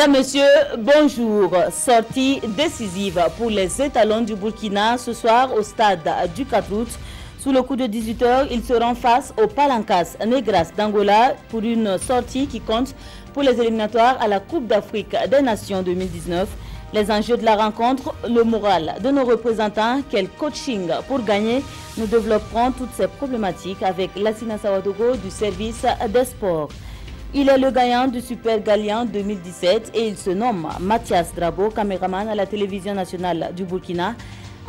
Mesdames, Messieurs, bonjour. Sortie décisive pour les étalons du Burkina ce soir au stade du 4 août. Sous le coup de 18h, ils seront face aux Palancas Negras d'Angola pour une sortie qui compte pour les éliminatoires à la Coupe d'Afrique des Nations 2019. Les enjeux de la rencontre, le moral de nos représentants, quel coaching pour gagner. Nous développerons toutes ces problématiques avec Lassina Sawadogo du service des sports. Il est le gagnant du Super Galian 2017 et il se nomme Mathias Drabo, caméraman à la télévision nationale du Burkina.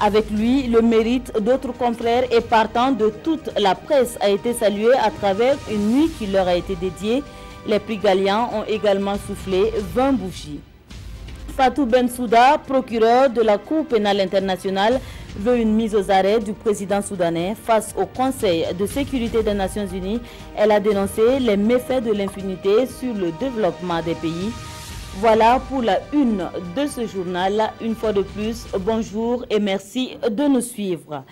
Avec lui, le mérite d'autres confrères et partant de toute la presse a été salué à travers une nuit qui leur a été dédiée. Les prix Galian ont également soufflé 20 bougies. Fatou Bensouda, procureur de la Cour pénale internationale, veut une mise aux arrêts du président soudanais face au Conseil de sécurité des Nations Unies. Elle a dénoncé les méfaits de l'impunité sur le développement des pays. Voilà pour la une de ce journal. Une fois de plus, bonjour et merci de nous suivre.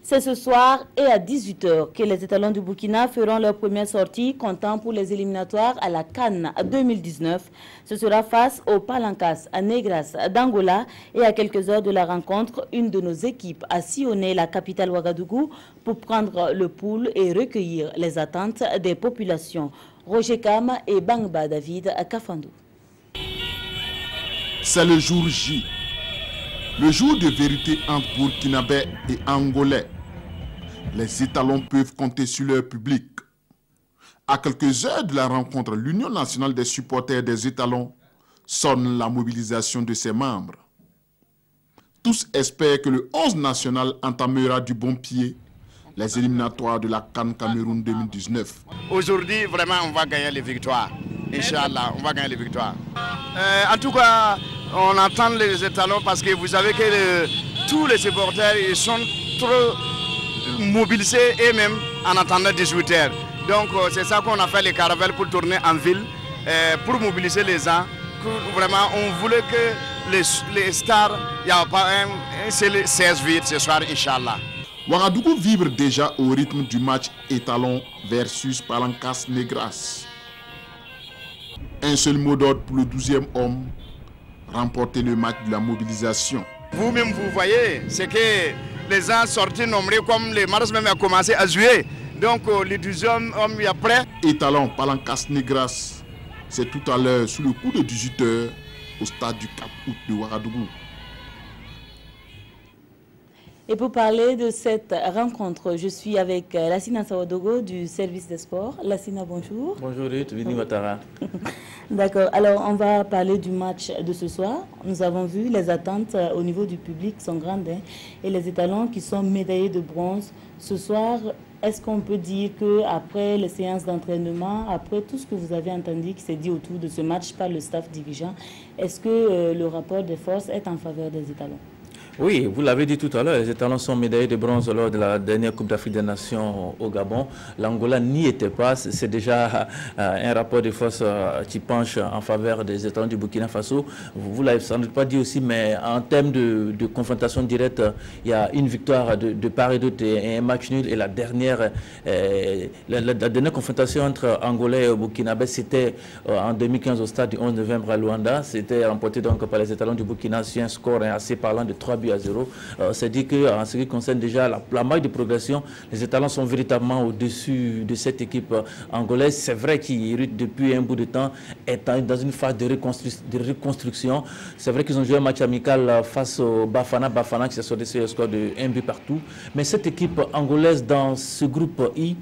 C'est ce soir et à 18h que les étalons du Burkina feront leur première sortie comptant pour les éliminatoires à la CAN 2019. Ce sera face aux Palancas Negras d'Angola et à quelques heures de la rencontre, une de nos équipes a sillonné la capitale Ouagadougou pour prendre le pouls et recueillir les attentes des populations. Roger Kam et Bangba David Kafandou. C'est le jour J. Le jour de vérité entre Burkinabés et Angolais. Les étalons peuvent compter sur leur public. À quelques heures de la rencontre, l'Union nationale des supporters des étalons sonne la mobilisation de ses membres. Tous espèrent que le 11 national entamera du bon pied les éliminatoires de la CAN Cameroun 2019. Aujourd'hui, vraiment, on va gagner les victoires. Inch'Allah, on va gagner les victoires. En tout cas, on attend les étalons parce que vous savez que tous les supporters ils sont trop mobilisés eux-mêmes en attendant 18h. Donc c'est ça qu'on a fait les caravelles pour tourner en ville, pour mobiliser les gens. Vraiment, on voulait que les stars, il n'y a pas un seul 16-8 ce soir, Inch'Allah. Ouagadougou vibre déjà au rythme du match étalon versus Palancas Negras. Un seul mot d'ordre pour le 12e homme, remporter le match de la mobilisation. Vous-même, vous voyez, c'est que les gens sortis nombreux comme les mars même a commencé à jouer. Donc le 12e homme est prêt. Étalon Palancas Negras, c'est tout à l'heure sous le coup de 18h au stade du 4 août de Ouagadougou. Et pour parler de cette rencontre, je suis avec Lassina Sawadogo du service des sports. Lassina, bonjour. Bonjour Ruth, Vini Matara. D'accord, alors on va parler du match de ce soir. Nous avons vu les attentes au niveau du public sont grandes et les étalons qui sont médaillés de bronze. Ce soir, est-ce qu'on peut dire qu'après les séances d'entraînement, après tout ce que vous avez entendu qui s'est dit autour de ce match par le staff dirigeant, est-ce que le rapport des forces est en faveur des étalons? Oui, vous l'avez dit tout à l'heure, les étalons sont médaillés de bronze lors de la dernière Coupe d'Afrique des Nations au Gabon. L'Angola n'y était pas, c'est déjà un rapport de force qui penche en faveur des étalons du Burkina Faso. Vous ne l'avez sans doute pas dit aussi, mais en termes de confrontation directe, il y a une victoire de part et d'autre et un match nul. Et la dernière confrontation entre Angolais et Burkinabé, c'était en 2015 au stade du 11 novembre à Luanda. C'était remporté donc par les étalons du Burkina sur un score assez parlant de 3 buts à 0. C'est dit qu'en ce qui concerne déjà la marge de progression, les étalons sont véritablement au-dessus de cette équipe angolaise. C'est vrai qu'ils depuis un bout de temps étant dans une phase de reconstruction. C'est vrai qu'ils ont joué un match amical face au Bafana qui s'est sorti sur le score de 1 but partout. Mais cette équipe angolaise dans ce groupe I,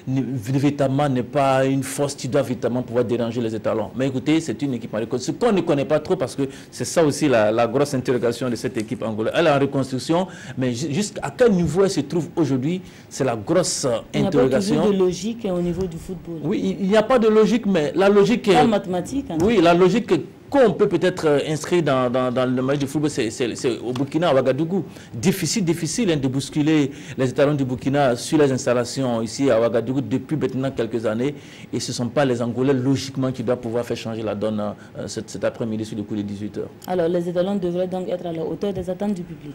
véritablement n'est pas une force qui doit véritablement pouvoir déranger les étalons. Mais écoutez, c'est une équipe en reconstruction. Ce qu'on ne connaît pas trop, parce que c'est ça aussi la grosse interrogation de cette équipe angolaise. Elle est en reconstruction, mais jusqu'à quel niveau elle se trouve aujourd'hui, c'est la grosse interrogation. Il n'y a pas toujours de logique au niveau du football. Oui, il n'y a pas de logique, mais la logique est... Pas mathématique. Hein. Oui, la logique qu'on peut peut-être inscrire dans le match de football, c'est au Burkina, à Ouagadougou. Difficile de bousculer les étalons du Burkina sur les installations ici à Ouagadougou depuis maintenant quelques années. Et ce ne sont pas les Angolais, logiquement, qui doivent pouvoir faire changer la donne cet après-midi sur le coup de 18h. Alors, les étalons devraient donc être à la hauteur des attentes du public.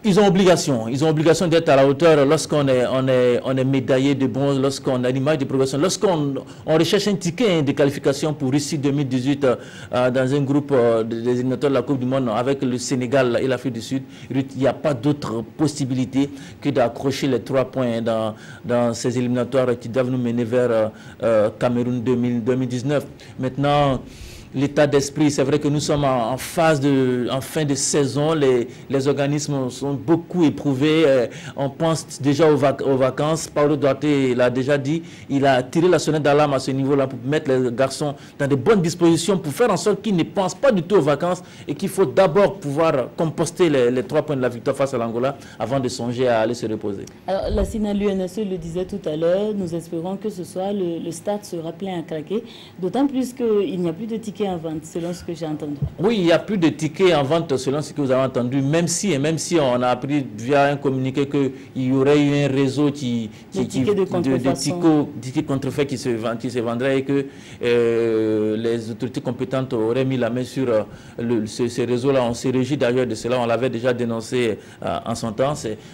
Ils ont obligation d'être à la hauteur lorsqu'on est médaillé de bronze, lorsqu'on a l'image de progression, lorsqu'on recherche un ticket de qualification pour Russie 2018 dans un groupe des éliminatoires de la Coupe du Monde avec le Sénégal et l'Afrique du Sud, il n'y a pas d'autre possibilité que d'accrocher les 3 points dans ces éliminatoires qui doivent nous mener vers Cameroun 2019. Maintenant, l'état d'esprit, c'est vrai que nous sommes en fin de saison, les organismes sont beaucoup éprouvés, on pense déjà aux vacances. Paulo Duarte l'a déjà dit, il a tiré la sonnette d'alarme à ce niveau-là pour mettre les garçons dans de bonnes dispositions, pour faire en sorte qu'ils ne pensent pas du tout aux vacances et qu'il faut d'abord pouvoir composter les 3 points de la victoire face à l'Angola avant de songer à aller se reposer. Alors, la SINA, l'UNSE le disait tout à l'heure, nous espérons que ce soir le stade sera plein à craquer, d'autant plus qu'il n'y a plus de tickets en vente, selon ce que j'ai entendu. Oui, il n'y a plus de tickets en vente, selon ce que vous avez entendu, même si on a appris via un communiqué qu'il y aurait eu un réseau de tickets contrefaits qui se vendraient et que les autorités compétentes auraient mis la main sur ce réseau-là. On s'est régi d'ailleurs de cela, on l'avait déjà dénoncé en son temps.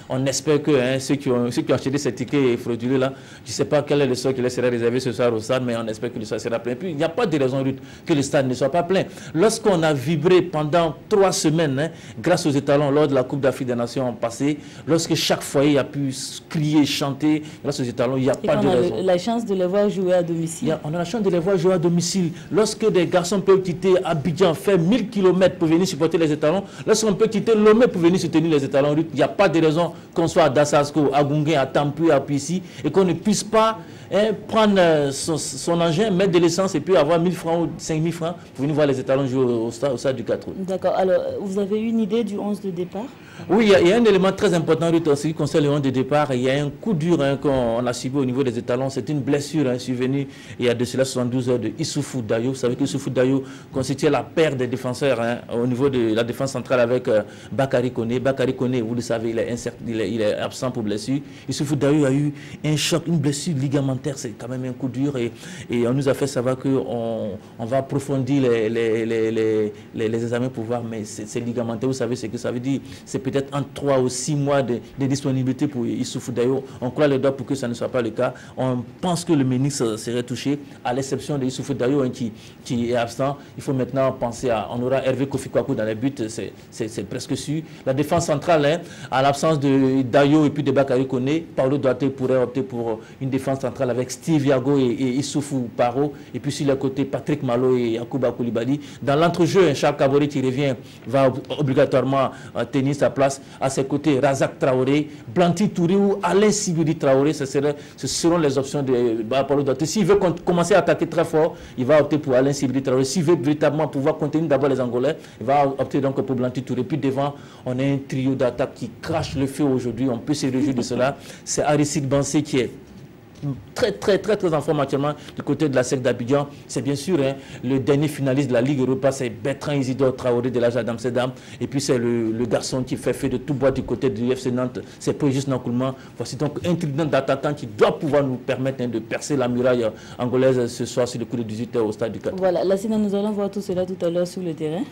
On espère que ceux qui ont acheté ces tickets frauduleux-là, je ne sais pas quel est le sort qui leur sera réservé ce soir au stade, mais on espère que le stade sera plein. Et puis, il n'y a pas de raison que le stade ne soit pas plein. Lorsqu'on a vibré pendant 3 semaines, grâce aux étalons lors de la Coupe d'Afrique des Nations passée, lorsque chaque foyer a pu crier, chanter, grâce aux étalons, il n'y a pas de raison. On a la chance de les voir jouer à domicile. On a la chance de les voir jouer à domicile. Lorsque des garçons peuvent quitter Abidjan, faire 1000 km pour venir supporter les étalons, lorsqu'on peut quitter Lomé pour venir soutenir les étalons, il n'y a pas de raison qu'on soit à Dassasko, à Gunguin, à Tampu, à Pissi, et qu'on ne puisse pas prendre son engin, mettre de l'essence et puis avoir 1000 francs ou 5000 francs pour venir voir les étalons jouer au stade du 4 août. D'accord. Alors, vous avez une idée du 11 de départ? Oui, il y a un élément très important en ce qui concerne le 11 de départ. Il y a un coup dur qu'on a subi au niveau des étalons. C'est une blessure survenue il y a de cela 72 heures de Issoufou Dayo. Vous savez que Issoufou Dayo constituait la paire des défenseurs au niveau de la défense centrale avec Bakary Koné. Bakary Koné, vous le savez, il est absent pour blessure. Issoufou Dayo a eu un choc, une blessure ligamentaire. C'est quand même un coup dur et on nous a fait savoir qu'on va approfondir les examens pour voir, mais c'est ligamentaire. Vous savez ce que ça veut dire? C'est peut-être entre 3 ou 6 mois de disponibilité pour Issoufou Dayo. On croit le doigt pour que ça ne soit pas le cas. On pense que le ménisque serait touché, à l'exception de Issoufou Dayo qui est absent. Il faut maintenant penser on aura Hervé Kofi Kwaku dans les buts, c'est presque sûr. La défense centrale, à l'absence de Dayo et puis de Bakary Koné, Paulo Duarte pourrait opter pour une défense centrale avec Steve Yago et Issoufou Paro. Et puis sur le côté, Patrick Malo et Yacouba Koulibaly. Dans l'entrejeu, Charles Kabore qui revient va obligatoirement tenir sa place. À ses côtés, Razak Traoré, Blanty Touré ou Alain Sibiri Traoré, ce seront les options de Paulo Duarte. S'il veut commencer à attaquer très fort, il va opter pour Alain Sibiri Traoré. S'il veut véritablement pouvoir contenir d'abord les Angolais, il va opter donc pour Blanty Touré. Puis devant, on a un trio d'attaque qui crache le feu aujourd'hui. On peut se réjouir de cela. C'est Aristide Bansé qui est très en forme actuellement du côté de la SEC d'Abidjan. C'est bien sûr le dernier finaliste de la Ligue Europa, c'est Bertrand Isidore Traoré de l'Ajax d'Amsterdam. Et puis c'est le garçon qui fait de tout bois du côté du FC Nantes, c'est Pogis Nankoulman. Voici donc un trident d'attaquants qui doit pouvoir nous permettre de percer la muraille angolaise ce soir sur le coup de 18h au stade du 4. Voilà, là, sinon nous allons voir tout cela tout à l'heure sur le terrain.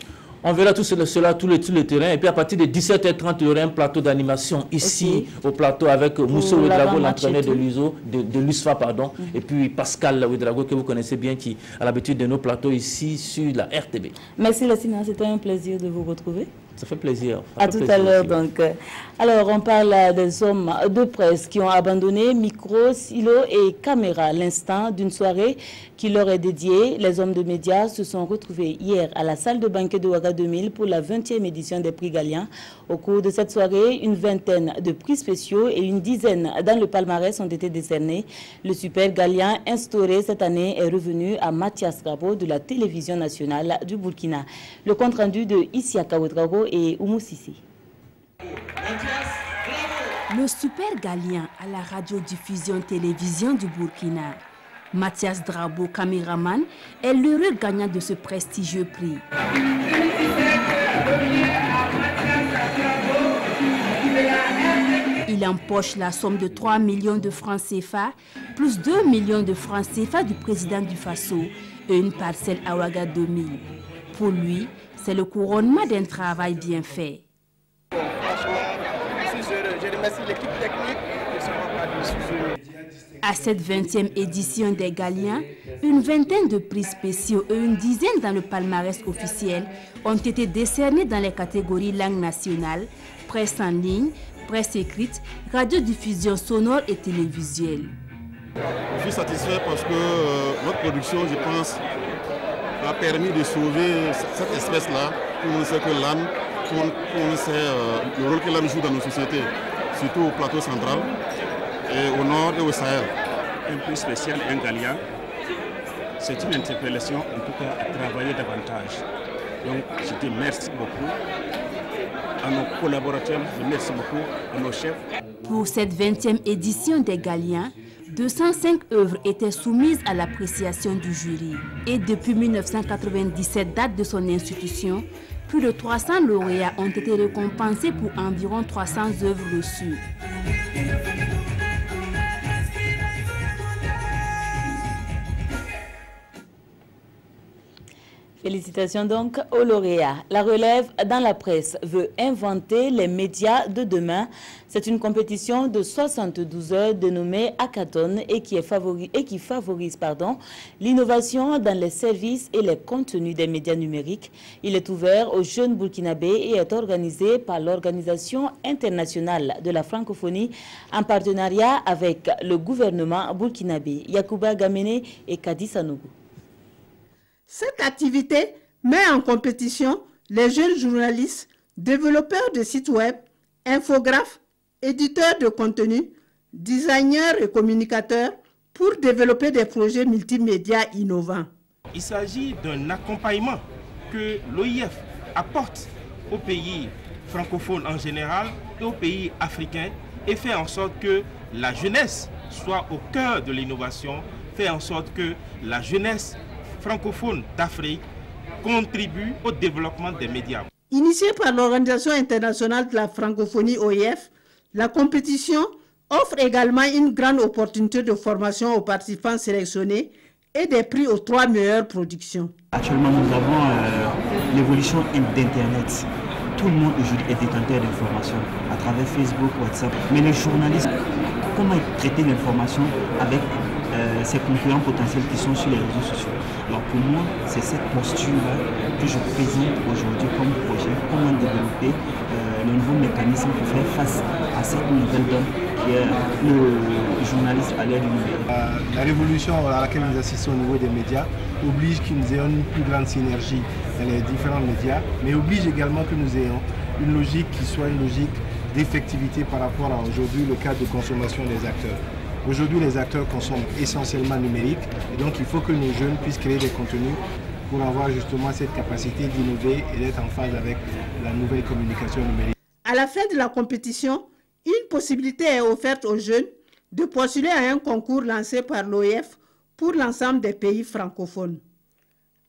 On verra tout cela, tout le terrain. Et puis à partir de 17h30, il y aura un plateau d'animation ici au plateau avec Moussa Ouedraogo, l'entraîneur de l'USFA, pardon. Et puis Pascal Ouedraogo, que vous connaissez bien, qui a l'habitude de nos plateaux ici sur la RTB. Merci Lassina, c'était un plaisir de vous retrouver. Ça fait plaisir. À tout à l'heure donc. Alors on parle des hommes de presse qui ont abandonné micro, stylo et caméra à l'instant d'une soirée qui leur est dédiée. Les hommes de médias se sont retrouvés hier à la salle de banquet de Ouaga 2000 pour la 20e édition des prix Gallian. Au cours de cette soirée, une vingtaine de prix spéciaux et une dizaine dans le palmarès ont été décernés. Le super Gallian instauré cette année est revenu à Mathias Drabo de la télévision nationale du Burkina. Le compte rendu de Isiaka Ouedraogo et Oumou Sissi. Le super Gallian à la radiodiffusion télévision du Burkina. Mathias Drabo, caméraman, est l'heureux gagnant de ce prestigieux prix. Il empoche la somme de 3 millions de francs CFA, plus 2 millions de francs CFA du président du Faso et une parcelle à Ouaga 2000. Pour lui, c'est le couronnement d'un travail bien fait. Franchement, je suis heureux. Je remercie l'équipe technique. Je ne suis pas du sujet. À cette 20e édition des Galiens, une vingtaine de prix spéciaux et une dizaine dans le palmarès officiel ont été décernés dans les catégories langue nationale, presse en ligne, presse écrite, radiodiffusion sonore et télévisuelle. Je suis satisfait parce que notre production, je pense, a permis de sauver cette espèce-là. Tout le monde sait que l'âne, tout le monde sait le rôle que l'âne joue dans nos sociétés, surtout au plateau central et au nord et au Sahel. Un prix spécial, un Galien, c'est une interpellation en tout cas à travailler davantage. Donc je dis merci beaucoup à nos collaborateurs, merci beaucoup à nos chefs. Pour cette 20e édition des Galiens, 205 œuvres étaient soumises à l'appréciation du jury. Et depuis 1997, date de son institution, plus de 300 lauréats ont été récompensés pour environ 300 œuvres reçues. Félicitations donc aux lauréats. La relève dans la presse veut inventer les médias de demain. C'est une compétition de 72 heures dénommée Hackathon et qui favorise l'innovation dans les services et les contenus des médias numériques. Il est ouvert aux jeunes burkinabés et est organisé par l'Organisation internationale de la francophonie en partenariat avec le gouvernement burkinabé. Yacouba Gamene et Kadi Sanogo. Cette activité met en compétition les jeunes journalistes, développeurs de sites web, infographes, éditeurs de contenu, designers et communicateurs pour développer des projets multimédia innovants. Il s'agit d'un accompagnement que l'OIF apporte aux pays francophones en général et aux pays africains et fait en sorte que la jeunesse soit au cœur de l'innovation, fait en sorte que la jeunesse francophone d'Afrique contribue au développement des médias. Initiée par l'Organisation internationale de la francophonie OIF, la compétition offre également une grande opportunité de formation aux participants sélectionnés et des prix aux 3 meilleures productions. Actuellement, nous avons l'évolution d'Internet. Tout le monde aujourd'hui est détenteur d'informations à travers Facebook, WhatsApp. Mais les journalistes, comment traiter l'information avec ces concurrents potentiels qui sont sur les réseaux sociaux? Alors pour moi, c'est cette posture-là que je présente aujourd'hui comme projet, comment développer le nouveau mécanisme pour faire face à cette nouvelle donne qui est le journaliste à l'ère du numérique. La révolution à laquelle nous assistons au niveau des médias oblige que nous ayons une plus grande synergie dans les différents médias, mais oblige également que nous ayons une logique qui soit une logique d'effectivité par rapport à aujourd'hui le cadre de consommation des acteurs. Aujourd'hui, les acteurs consomment essentiellement numérique et donc il faut que nos jeunes puissent créer des contenus pour avoir justement cette capacité d'innover et d'être en phase avec la nouvelle communication numérique. À la fin de la compétition, une possibilité est offerte aux jeunes de postuler à un concours lancé par l'OIF pour l'ensemble des pays francophones.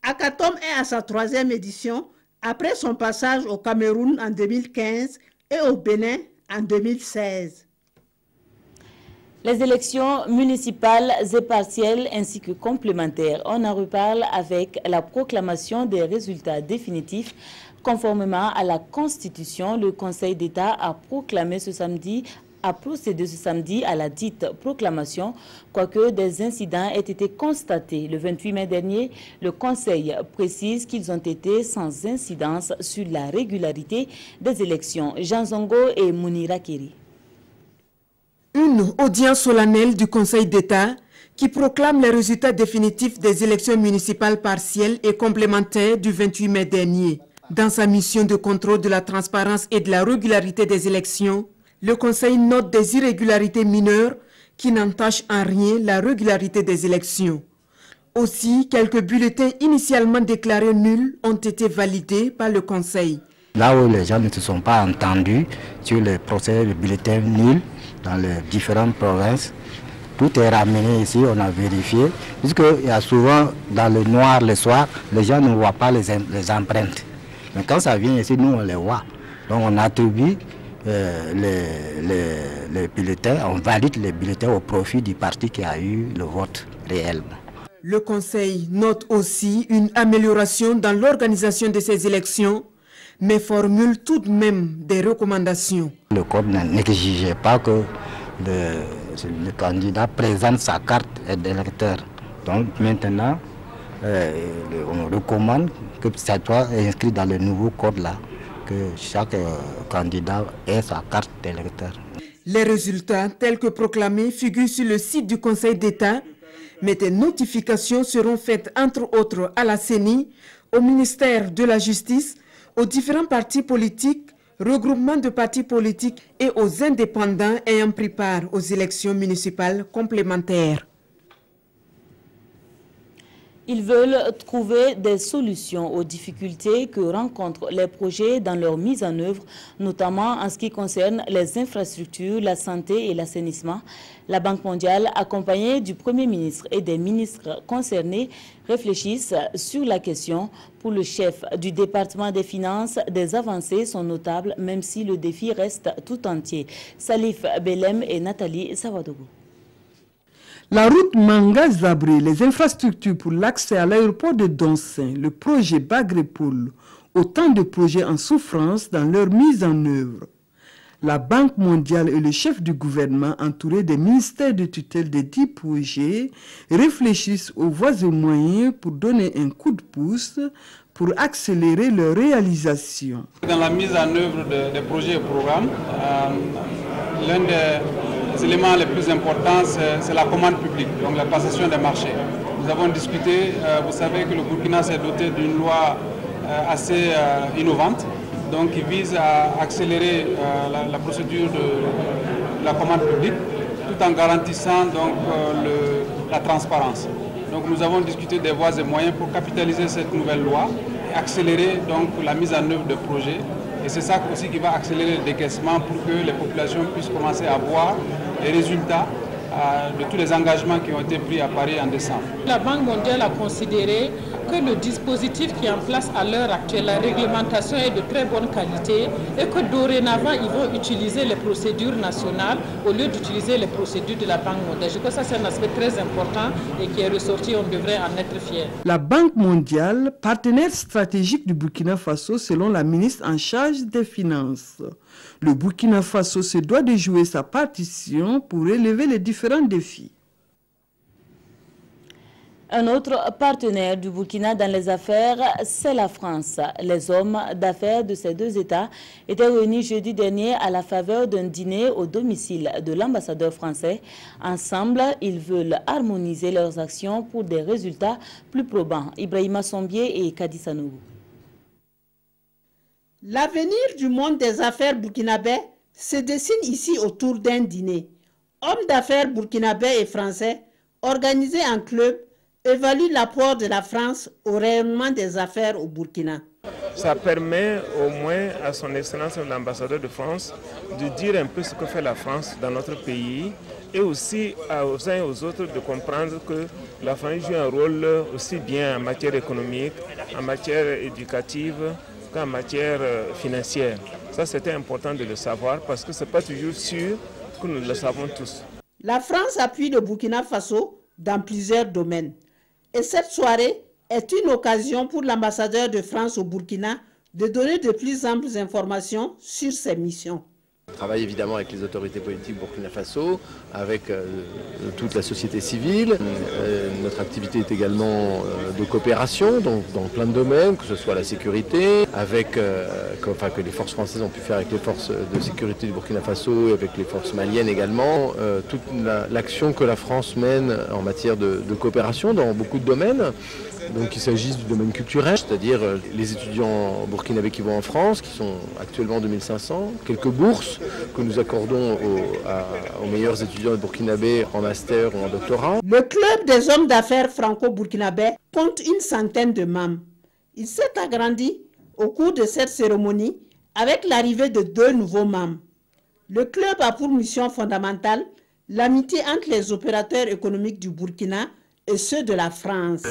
Hackathon est à sa 3e édition après son passage au Cameroun en 2015 et au Bénin en 2016. Les élections municipales et partielles ainsi que complémentaires, on en reparle avec la proclamation des résultats définitifs. Conformément à la Constitution, le Conseil d'État a procédé ce samedi à la dite proclamation, quoique des incidents aient été constatés. Le 28 mai dernier, le Conseil précise qu'ils ont été sans incidence sur la régularité des élections. Jean Zongo et Mounira Keri. Une audience solennelle du Conseil d'État qui proclame les résultats définitifs des élections municipales partielles et complémentaires du 28 mai dernier. Dans sa mission de contrôle de la transparence et de la régularité des élections, le Conseil note des irrégularités mineures qui n'entachent en rien la régularité des élections. Aussi, quelques bulletins initialement déclarés nuls ont été validés par le Conseil. Là où les gens ne se sont pas entendus sur le procès de bulletins nuls dans les différentes provinces, tout est ramené ici, on a vérifié, puisqu'il y a souvent dans le noir le soir, les gens ne voient pas les empreintes. Mais quand ça vient ici, nous on les voit. Donc on attribue les bulletins, on valide les bulletins au profit du parti qui a eu le vote réellement. Le Conseil note aussi une amélioration dans l'organisation de ces élections, mais formule tout de même des recommandations. Le code n'exigeait pas que le candidat présente sa carte d'électeur. Donc maintenant, on recommande que ça soit inscrit dans le nouveau code-là, que chaque candidat ait sa carte d'électeur. Les résultats tels que proclamés figurent sur le site du Conseil d'État, mais des notifications seront faites entre autres à la CENI, au ministère de la Justice, aux différents partis politiques, regroupements de partis politiques et aux indépendants ayant pris part aux élections municipales complémentaires. Ils veulent trouver des solutions aux difficultés que rencontrent les projets dans leur mise en œuvre, notamment en ce qui concerne les infrastructures, la santé et l'assainissement. La Banque mondiale, accompagnée du Premier ministre et des ministres concernés, réfléchissent sur la question. Pour le chef du département des finances, des avancées sont notables, même si le défi reste tout entier. Salif Belem et Nathalie Sawadogo. La route Manga-Zabré, les infrastructures pour l'accès à l'aéroport de Donsin, le projet Bagrepoul, autant de projets en souffrance dans leur mise en œuvre. La Banque mondiale et le chef du gouvernement, entourés des ministères de tutelle des 10 projets, réfléchissent aux voies et moyens pour donner un coup de pouce pour accélérer leur réalisation. Dans la mise en œuvre des projets et programmes, l'un des éléments les plus importants, c'est la commande publique, donc la passation des marchés. Nous avons discuté, vous savez que le Burkina s'est doté d'une loi assez innovante, donc qui vise à accélérer la procédure de la commande publique, tout en garantissant donc, la transparence. Donc nous avons discuté des voies et moyens pour capitaliser cette nouvelle loi et accélérer donc la mise en œuvre de projets. Et c'est ça aussi qui va accélérer le décaissement pour que les populations puissent commencer à voir les résultats de tous les engagements qui ont été pris à Paris en décembre. La Banque mondiale a considéré que le dispositif qui est en place à l'heure actuelle, la réglementation est de très bonne qualité et que dorénavant, ils vont utiliser les procédures nationales au lieu d'utiliser les procédures de la Banque mondiale. Je crois que ça, c'est un aspect très important et qui est ressorti, on devrait en être fiers. La Banque mondiale, partenaire stratégique du Burkina Faso selon la ministre en charge des Finances. Le Burkina Faso se doit de jouer sa partition pour relever les différents défis. Un autre partenaire du Burkina dans les affaires, c'est la France. Les hommes d'affaires de ces deux États étaient réunis jeudi dernier à la faveur d'un dîner au domicile de l'ambassadeur français. Ensemble, ils veulent harmoniser leurs actions pour des résultats plus probants. Ibrahima Sombier et Kadi Sanougou. L'avenir du monde des affaires burkinabais se dessine ici autour d'un dîner. Hommes d'affaires burkinabais et français, organisés en club, évaluent l'apport de la France au rayonnement des affaires au Burkina. Ça permet au moins à son excellence l'ambassadeur de France de dire un peu ce que fait la France dans notre pays et aussi aux uns et aux autres de comprendre que la France joue un rôle aussi bien en matière économique, en matière éducative qu'en matière financière. Ça, c'était important de le savoir parce que ce n'est pas toujours sûr que nous le savons tous. La France appuie le Burkina Faso dans plusieurs domaines. Et cette soirée est une occasion pour l'ambassadeur de France au Burkina de donner de plus amples informations sur ses missions. On travaille évidemment avec les autorités politiques Burkina Faso, avec toute la société civile. Notre activité est également de coopération dans plein de domaines, que ce soit la sécurité, avec, que les forces françaises ont pu faire avec les forces de sécurité du Burkina Faso et avec les forces maliennes également. Toute l'action que la France mène en matière de coopération dans beaucoup de domaines. Donc qu'il s'agisse du domaine culturel, c'est-à-dire les étudiants burkinabés qui vont en France, qui sont actuellement 2500, quelques bourses que nous accordons aux meilleurs étudiants burkinabés en master ou en doctorat. Le club des hommes d'affaires franco-burkinabais compte une centaine de membres. Il s'est agrandi au cours de cette cérémonie avec l'arrivée de 2 nouveaux membres. Le club a pour mission fondamentale l'amitié entre les opérateurs économiques du Burkina et ceux de la France.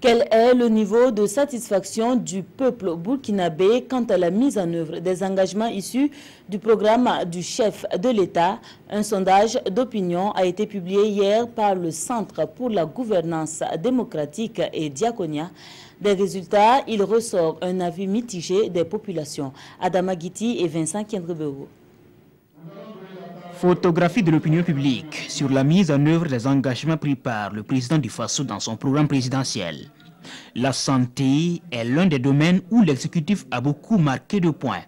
Quel est le niveau de satisfaction du peuple burkinabé quant à la mise en œuvre des engagements issus du programme du chef de l'État? Un sondage d'opinion a été publié hier par le Centre pour la gouvernance démocratique et Diaconia. Des résultats, il ressort un avis mitigé des populations. Adama Guiti et Vincent Kendrebero. Photographie de l'opinion publique sur la mise en œuvre des engagements pris par le président du Faso dans son programme présidentiel. La santé est l'un des domaines où l'exécutif a beaucoup marqué de points.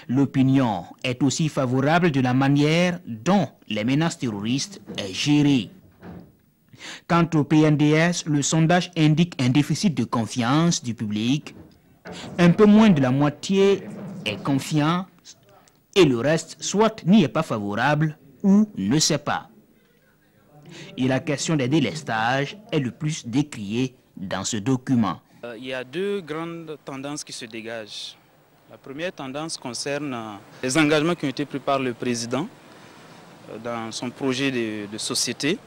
L'opinion est aussi favorable de la manière dont les menaces terroristes est gérée. Quant au PNDS, le sondage indique un déficit de confiance du public. Un peu moins de la moitié est confiant et le reste soit n'y est pas favorable ou ne sait pas. Et la question des délestages est le plus décriée dans ce document. Il y a deux grandes tendances qui se dégagent. La première tendance concerne les engagements qui ont été pris par le président dans son projet de société.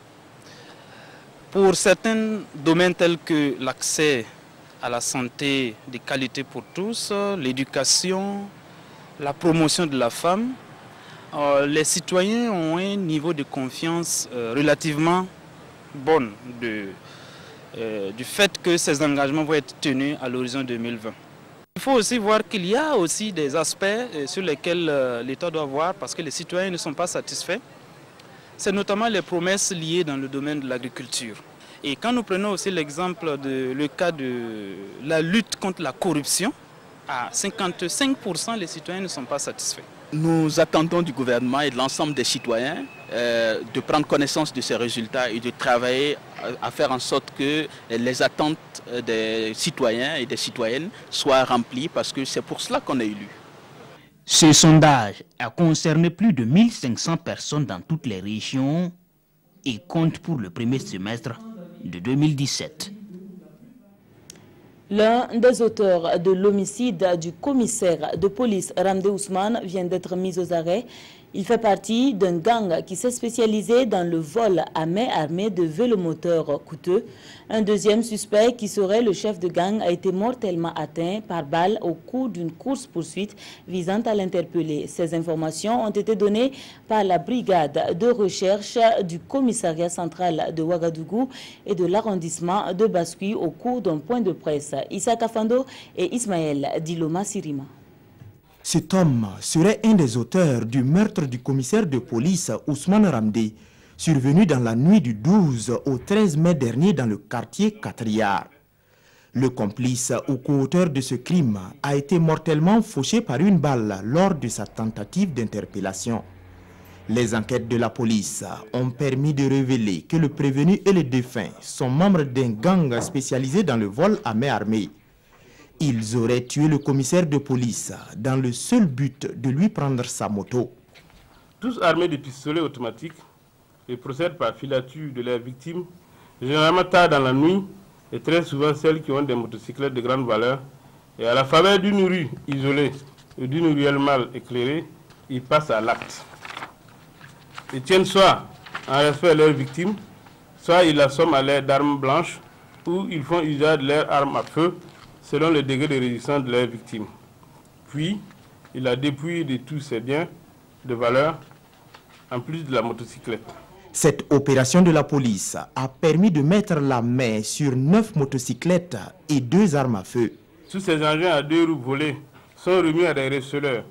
Pour certains domaines tels que l'accès à la santé de qualité pour tous, l'éducation, la promotion de la femme, les citoyens ont un niveau de confiance relativement bon du fait que ces engagements vont être tenus à l'horizon 2020. Il faut aussi voir qu'il y a aussi des aspects sur lesquels l'État doit voir parce que les citoyens ne sont pas satisfaits. C'est notamment les promesses liées dans le domaine de l'agriculture. Et quand nous prenons aussi l'exemple le cas de la lutte contre la corruption, à 55%, les citoyens ne sont pas satisfaits. Nous attendons du gouvernement et de l'ensemble des citoyens de prendre connaissance de ces résultats et de travailler à faire en sorte que les attentes des citoyens et des citoyennes soient remplies parce que c'est pour cela qu'on est élu. Ce sondage a concerné plus de 1500 personnes dans toutes les régions et compte pour le premier semestre de 2017. L'un des auteurs de l'homicide du commissaire de police Ramdé Ousmane vient d'être mis aux arrêts. Il fait partie d'un gang qui s'est spécialisé dans le vol à main armée de vélomoteurs coûteux. Un deuxième suspect, qui serait le chef de gang, a été mortellement atteint par balle au cours d'une course-poursuite visant à l'interpeller. Ces informations ont été données par la brigade de recherche du commissariat central de Ouagadougou et de l'arrondissement de Bascui au cours d'un point de presse. Issa Kafando et Ismaël Diloma Sirima. Cet homme serait un des auteurs du meurtre du commissaire de police Ousmane Ramdé, survenu dans la nuit du 12 au 13 mai dernier dans le quartier Katriar. Le complice ou co-auteur de ce crime a été mortellement fauché par une balle lors de sa tentative d'interpellation. Les enquêtes de la police ont permis de révéler que le prévenu et le défunt sont membres d'un gang spécialisé dans le vol à main armée. Ils auraient tué le commissaire de police dans le seul but de lui prendre sa moto. Tous armés de pistolets automatiques, ils procèdent par filature de leurs victimes, généralement tard dans la nuit, et très souvent celles qui ont des motocyclettes de grande valeur. Et à la faveur d'une rue isolée ou d'une ruelle mal éclairée, ils passent à l'acte. Ils tiennent soit en respect à leurs victimes, soit ils l'assomment à l'aide d'armes blanches, ou ils font usage de leurs armes à feu, selon le degré de résistance de leurs victimes. Puis, il la dépouille de tous ses biens de valeur, en plus de la motocyclette. Cette opération de la police a permis de mettre la main sur 9 motocyclettes et 2 armes à feu. Tous ces engins à 2 roues volées sont remis à des receleurs,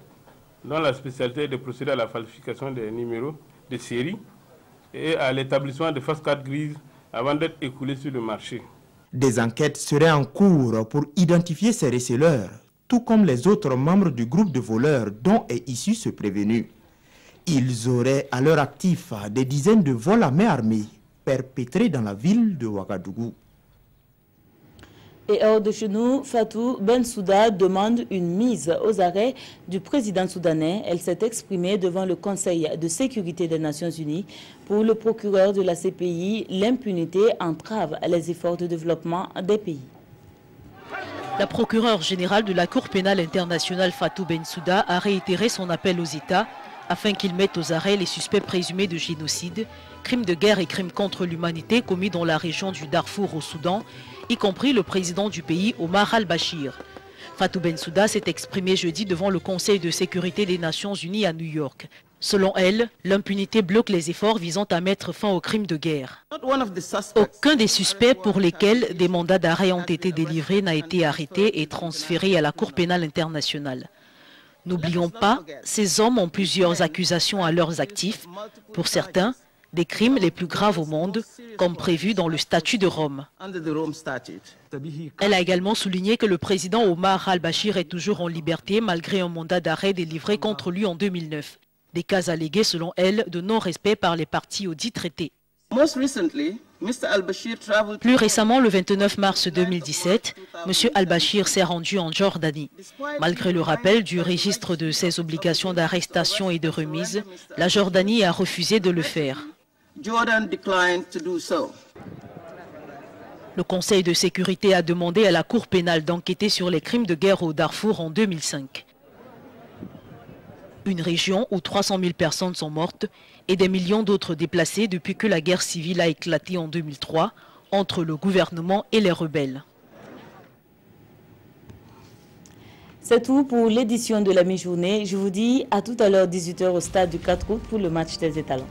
dont la spécialité est de procéder à la falsification des numéros de série et à l'établissement de fausses cartes grises avant d'être écoulés sur le marché. Des enquêtes seraient en cours pour identifier ces receleurs, tout comme les autres membres du groupe de voleurs dont est issu ce prévenu. Ils auraient à leur actif des dizaines de vols à main armée perpétrés dans la ville de Ouagadougou. Et hors de chez nous, Fatou Bensouda demande une mise aux arrêts du président soudanais. Elle s'est exprimée devant le Conseil de sécurité des Nations Unies. Pour le procureur de la CPI, l'impunité entrave les efforts de développement des pays. La procureure générale de la Cour pénale internationale Fatou Bensouda a réitéré son appel aux États afin qu'ils mettent aux arrêts les suspects présumés de génocide, crimes de guerre et crimes contre l'humanité commis dans la région du Darfour au Soudan, y compris le président du pays, Omar al-Bashir. Fatou Bensouda s'est exprimée jeudi devant le Conseil de sécurité des Nations Unies à New York. Selon elle, l'impunité bloque les efforts visant à mettre fin aux crimes de guerre. Aucun des suspects pour lesquels des mandats d'arrêt ont été délivrés n'a été arrêté et transféré à la Cour pénale internationale. N'oublions pas, ces hommes ont plusieurs accusations à leurs actifs. Pour certains, des crimes les plus graves au monde, comme prévu dans le statut de Rome. Elle a également souligné que le président Omar al-Bashir est toujours en liberté malgré un mandat d'arrêt délivré contre lui en 2009. Des cas allégués, selon elle, de non-respect par les parties au dit traité. Plus récemment, le 29 mars 2017, M. al-Bashir s'est rendu en Jordanie. Malgré le rappel du registre de ses obligations d'arrestation et de remise, la Jordanie a refusé de le faire. Le Conseil de sécurité a demandé à la Cour pénale d'enquêter sur les crimes de guerre au Darfour en 2005. Une région où 300 000 personnes sont mortes et des millions d'autres déplacés depuis que la guerre civile a éclaté en 2003 entre le gouvernement et les rebelles. C'est tout pour l'édition de la mi-journée. Je vous dis à tout à l'heure 18h au stade du 4 août pour le match des étalons.